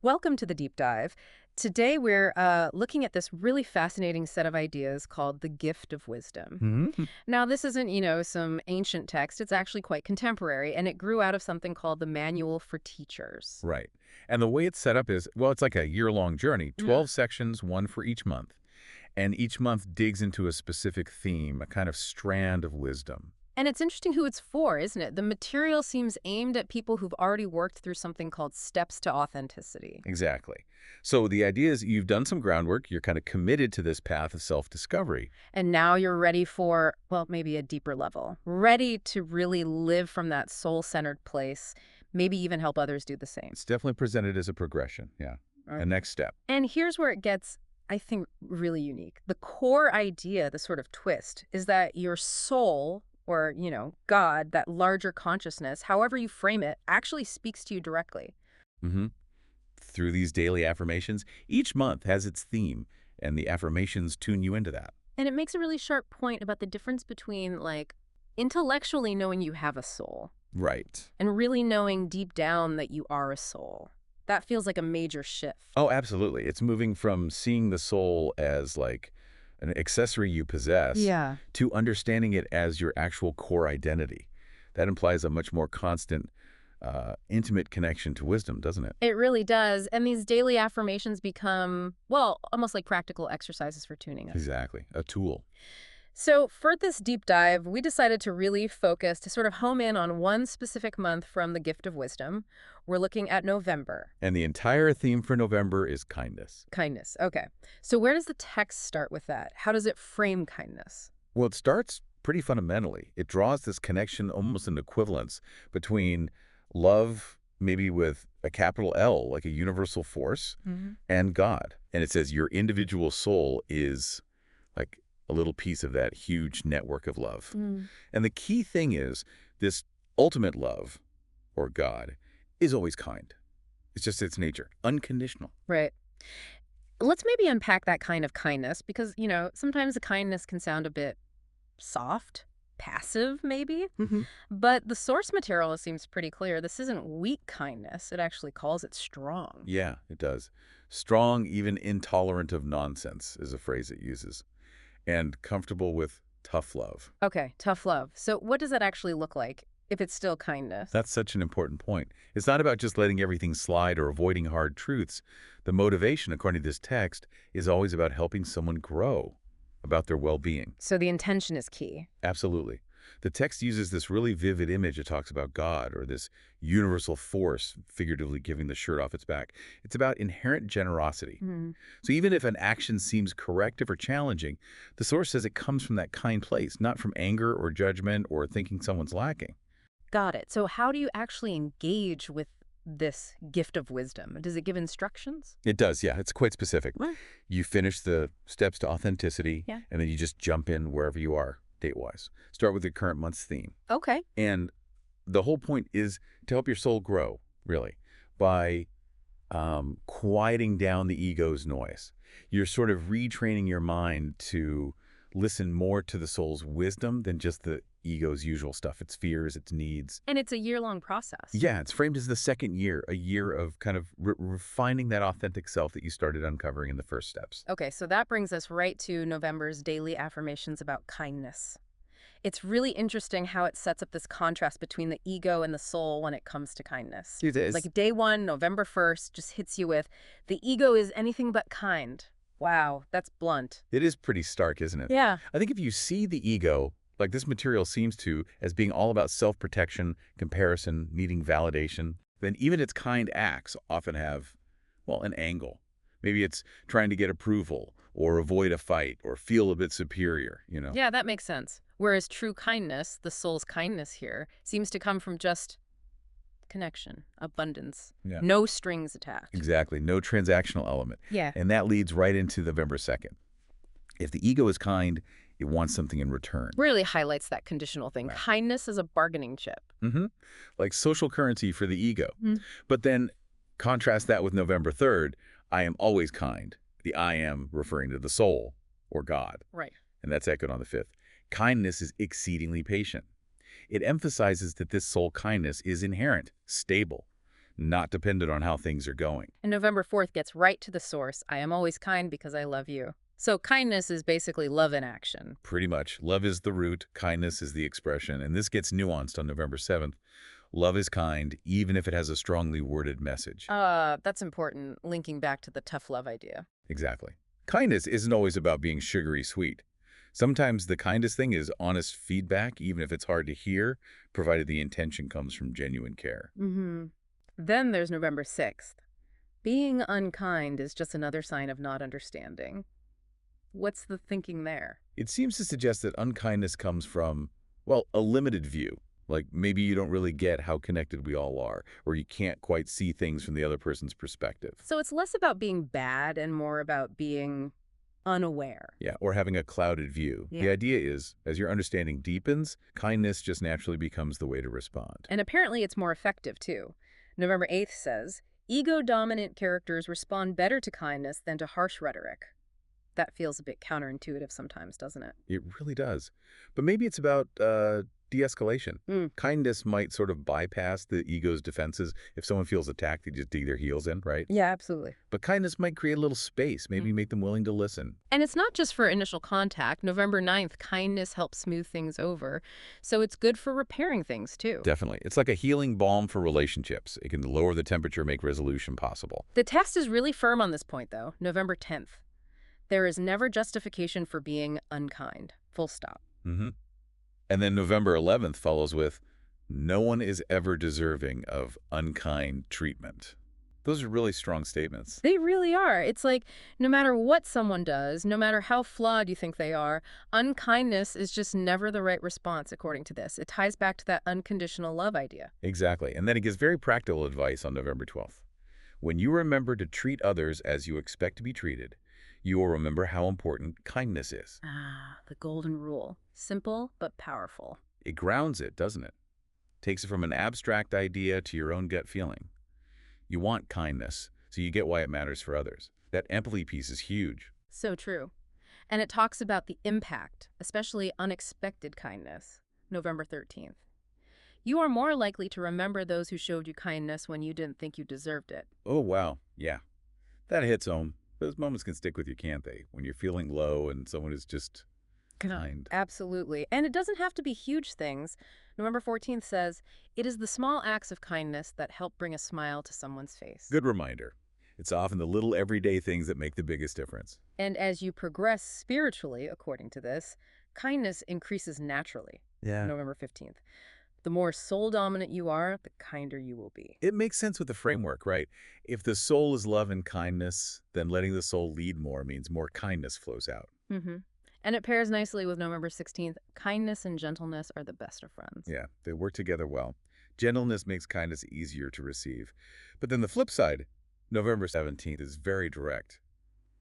Welcome to the deep dive. Today we're looking at this really fascinating set of ideas called the gift of wisdom. Hmm. Now, this isn't, some ancient text. It's actually quite contemporary, and it grew out of something called the Manual for Teachers. Right. And the way it's set up is, well, it's like a year-long journey, Mm. 12 sections, one for each month. And each month digs into a specific theme, a kind of strand of wisdom. And it's interesting who it's for, isn't it? The material seems aimed at people who've already worked through something called steps to authenticity. Exactly. So the idea is you've done some groundwork, you're kind of committed to this path of self-discovery. And now you're ready for, well, maybe a deeper level, ready to really live from that soul-centered place, maybe even help others do the same. It's definitely presented as a progression, yeah. A next step. And here's where it gets, I think, really unique. The core idea, the sort of twist, is that your soul, or, God, that larger consciousness, however you frame it, actually speaks to you directly. Hmm. Through these daily affirmations, each month has its theme, and the affirmations tune you into that. And it makes a really sharp point about the difference between, like, intellectually knowing you have a soul Right. and really knowing deep down that you are a soul. That feels like a major shift. Oh, absolutely. It's moving from seeing the soul as like an accessory you possess Yeah. to understanding it as your actual core identity. That implies a much more constant, intimate connection to wisdom, doesn't it? It really does. And these daily affirmations become, well, almost like practical exercises for tuning us. Exactly. A tool. So for this deep dive, we decided to really focus, to sort of home in on one specific month from the gift of wisdom. We're looking at November. And the entire theme for November is kindness. Kindness. Okay. So where does the text start with that? How does it frame kindness? Well, it starts pretty fundamentally. It draws this connection, almost an equivalence between love, maybe with a capital L, like a universal force, and God. And it says your individual soul is like a little piece of that huge network of love. Mm. And the key thing is this ultimate love, or God, is always kind. It's just its nature, unconditional. Right. Let's maybe unpack that kind of kindness because, sometimes the kindness can sound a bit soft, passive maybe. Hmm. But the source material seems pretty clear. This isn't weak kindness. It actually calls it strong. Yeah, it does. Strong, even intolerant of nonsense is a phrase it uses. And comfortable with tough love. Okay, tough love. So what does that actually look like if it's still kindness? That's such an important point. It's not about just letting everything slide or avoiding hard truths. The motivation, according to this text, is always about helping someone grow, about their well-being. So the intention is key. Absolutely. The text uses this really vivid image. It talks about God or this universal force, figuratively giving the shirt off its back. It's about inherent generosity. Mhm. So even if an action seems corrective or challenging, the source says it comes from that kind place, not from anger or judgment or thinking someone's lacking. Got it. So how do you actually engage with this gift of wisdom? Does it give instructions? It does, yeah. It's quite specific. What? You finish the steps to authenticity, Yeah. and then you just jump in wherever you are, date-wise. Start with the current month's theme. Okay. And the whole point is to help your soul grow, really, by quieting down the ego's noise. You're sort of retraining your mind to listen more to the soul's wisdom than just the ego's usual stuff, its fears, its needs. And it's a year-long process. Yeah, it's framed as the second year, a year of kind of refining that authentic self that you started uncovering in the first steps. Okay, so that brings us right to November's daily affirmations about kindness. It's really interesting how it sets up this contrast between the ego and the soul when it comes to kindness. It is. Like day one, November 1st, just hits you with, the ego is anything but kind. Wow, that's blunt. It is pretty stark, isn't it? Yeah. I think if you see the ego, like this material seems to, as being all about self-protection, comparison, needing validation, then even its kind acts often have, well, an angle. Maybe it's trying to get approval or avoid a fight or feel a bit superior. Yeah, that makes sense. Whereas true kindness, the soul's kindness here, seems to come from just connection, abundance, Yeah. no strings attached. Exactly. No transactional element. Yeah. And that leads right into November 2nd. If the ego is kind, it wants something in return. Really highlights that conditional thing. Right. Kindness is a bargaining chip. Hmm. Like social currency for the ego. Mm. But then contrast that with November 3rd, I am always kind. The I am referring to the soul or God. Right. And that's echoed on the 5th. Kindness is exceedingly patient. It emphasizes that this soul kindness is inherent, stable, not dependent on how things are going. And November 4th gets right to the source. I am always kind because I love you. So kindness is basically love in action. Pretty much. Love is the root, kindness is the expression, and this gets nuanced on November 7th. Love is kind, even if it has a strongly worded message. That's important, linking back to the tough love idea. Exactly. Kindness isn't always about being sugary sweet. Sometimes the kindest thing is honest feedback, even if it's hard to hear, provided the intention comes from genuine care. Then there's November 6th. Being unkind is just another sign of not understanding. What's the thinking there? It seems to suggest that unkindness comes from, well, a limited view. Like maybe you don't really get how connected we all are, or you can't quite see things from the other person's perspective. So it's less about being bad and more about being unaware. Yeah, or having a clouded view. Yeah. The idea is, as your understanding deepens, kindness just naturally becomes the way to respond. And apparently it's more effective, too. November 8th says, ego-dominant characters respond better to kindness than to harsh rhetoric. That feels a bit counterintuitive sometimes, doesn't it? It really does. But maybe it's about de-escalation. Kindness might sort of bypass the ego's defenses. If someone feels attacked, they just dig their heels in, right? Yeah, absolutely. But kindness might create a little space, maybe make them willing to listen. And it's not just for initial contact. November 9th, kindness helps smooth things over. So it's good for repairing things, too. Definitely. It's like a healing balm for relationships. It can lower the temperature, make resolution possible. The text is really firm on this point, though. November 10th. There is never justification for being unkind. Full stop. And then November 11th follows with, no one is ever deserving of unkind treatment. Those are really strong statements. They really are. It's like no matter what someone does, no matter how flawed you think they are, unkindness is just never the right response, according to this. It ties back to that unconditional love idea. Exactly. And then it gives very practical advice on November 12th. When you remember to treat others as you expect to be treated, you will remember how important kindness is. The golden rule. Simple but powerful. It grounds it, doesn't it? Takes it from an abstract idea to your own gut feeling. You want kindness, so you get why it matters for others. That empathy piece is huge. So true. And it talks about the impact, especially unexpected kindness. November 13th. You are more likely to remember those who showed you kindness when you didn't think you deserved it. Oh, wow. Yeah. That hits home. Those moments can stick with you, can't they? When you're feeling low and someone is just kind. Absolutely. And it doesn't have to be huge things. November 14th says, it is the small acts of kindness that help bring a smile to someone's face. Good reminder. It's often the little everyday things that make the biggest difference. And as you progress spiritually, according to this, kindness increases naturally. Yeah. November 15th. The more soul-dominant you are, the kinder you will be. It makes sense with the framework, right? If the soul is love and kindness, then letting the soul lead more means more kindness flows out. And it pairs nicely with November 16th. Kindness and gentleness are the best of friends. Yeah, they work together well. Gentleness makes kindness easier to receive. But then the flip side, November 17th is very direct.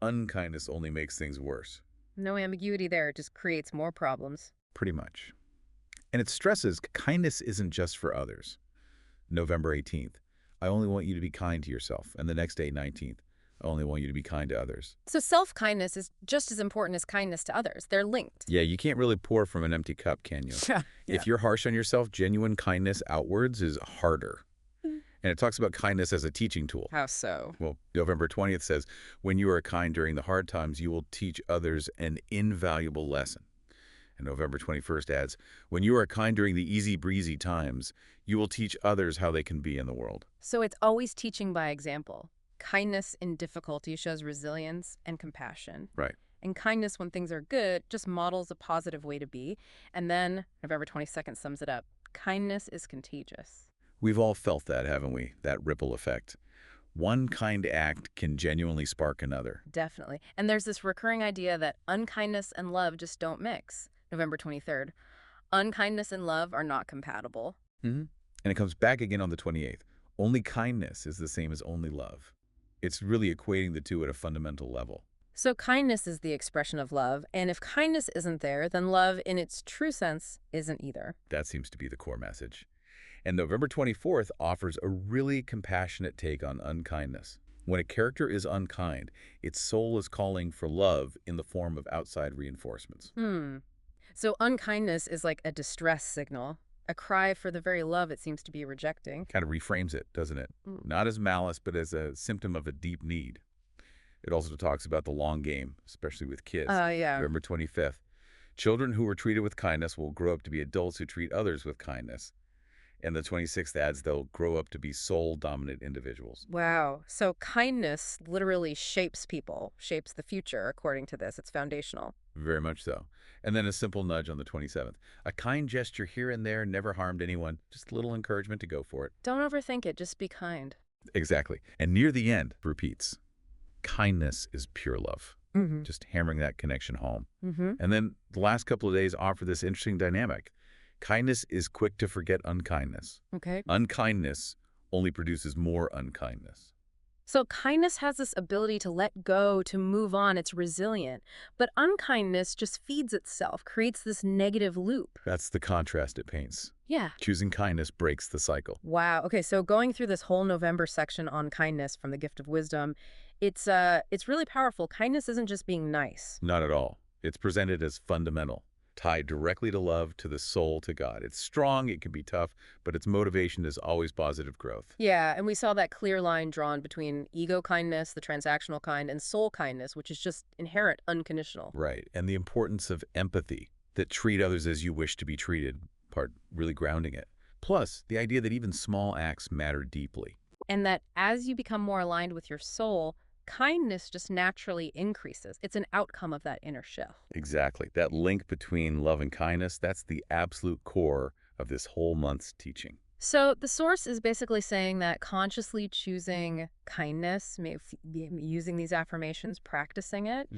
Unkindness only makes things worse. No ambiguity there. It just creates more problems. Pretty much. And it stresses kindness isn't just for others. November 18th, I only want you to be kind to yourself. And the next day, 19th, I only want you to be kind to others. So self-kindness is just as important as kindness to others. They're linked. Yeah, you can't really pour from an empty cup, can you? Yeah. If you're harsh on yourself, genuine kindness outwards is harder. And it talks about kindness as a teaching tool. How so? Well, November 20th says, when you are kind during the hard times, you will teach others an invaluable lesson. And November 21st adds, when you are kind during the easy breezy times, you will teach others how they can be in the world. So it's always teaching by example. Kindness in difficulty shows resilience and compassion. Right. And kindness when things are good just models a positive way to be. And then November 22nd sums it up. Kindness is contagious. We've all felt that, haven't we? That ripple effect. One kind act can genuinely spark another. Definitely. And there's this recurring idea that unkindness and love just don't mix. November 23rd. Unkindness and love are not compatible. And it comes back again on the 28th. Only kindness is the same as only love. It's really equating the two at a fundamental level. So kindness is the expression of love, and if kindness isn't there, then love in its true sense isn't either. That seems to be the core message. And November 24th offers a really compassionate take on unkindness. When a character is unkind, its soul is calling for love in the form of outside reinforcements. So unkindness is like a distress signal, A cry for the very love it seems to be rejecting. Kind of reframes it, doesn't it? Mm. Not as malice, but as a symptom of a deep need. It also talks about the long game, especially with kids. Yeah. November 25th. Children who are treated with kindness will grow up to be adults who treat others with kindness. And the 26th adds they'll grow up to be soul-dominant individuals. Wow. So kindness literally shapes people, shapes the future, according to this. It's foundational. Very much so. And then a simple nudge on the 27th. A kind gesture here and there never harmed anyone. Just a little encouragement to go for it. Don't overthink it. Just be kind. Exactly. And near the end, repeats, kindness is pure love. Mm-hmm. Just hammering that connection home. Mm-hmm. And then the last couple of days offer this interesting dynamic. Kindness is quick to forget unkindness. Okay. Unkindness only produces more unkindness. So kindness has this ability to let go, to move on. It's resilient. But unkindness just feeds itself, creates this negative loop. That's the contrast it paints. Yeah. Choosing kindness breaks the cycle. Wow. Okay, so going through this whole November section on kindness from the Gift of Wisdom, it's really powerful. Kindness isn't just being nice. Not at all. It's presented as fundamental, tied directly to love, to the soul, to God. It's strong, it can be tough, but its motivation is always positive growth. Yeah, and we saw that clear line drawn between ego kindness, the transactional kind, and soul kindness, which is just inherent, unconditional. Right, and the importance of empathy, that treat others as you wish to be treated, part really grounding it. Plus, the idea that even small acts matter deeply. And that as you become more aligned with your soul, kindness just naturally increases. It's an outcome of that inner shift. Exactly. That link between love and kindness, that's the absolute core of this whole month's teaching. So the source is basically saying that consciously choosing kindness, using these affirmations, practicing it,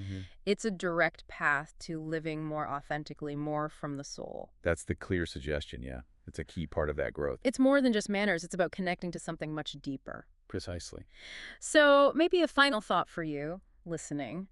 it's a direct path to living more authentically, more from the soul. That's the clear suggestion, yeah. It's a key part of that growth. It's more than just manners. It's about connecting to something much deeper. Precisely. So maybe a final thought for you listening.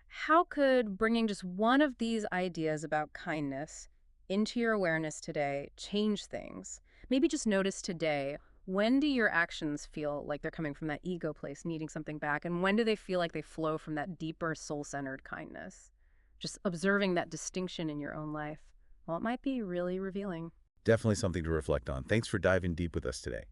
How could bringing just one of these ideas about kindness into your awareness today change things? Maybe just notice today, when do your actions feel like they're coming from that ego place, needing something back? And when do they feel like they flow from that deeper soul-centered kindness? Just observing that distinction in your own life. Well, it might be really revealing. Definitely something to reflect on. Thanks for diving deep with us today.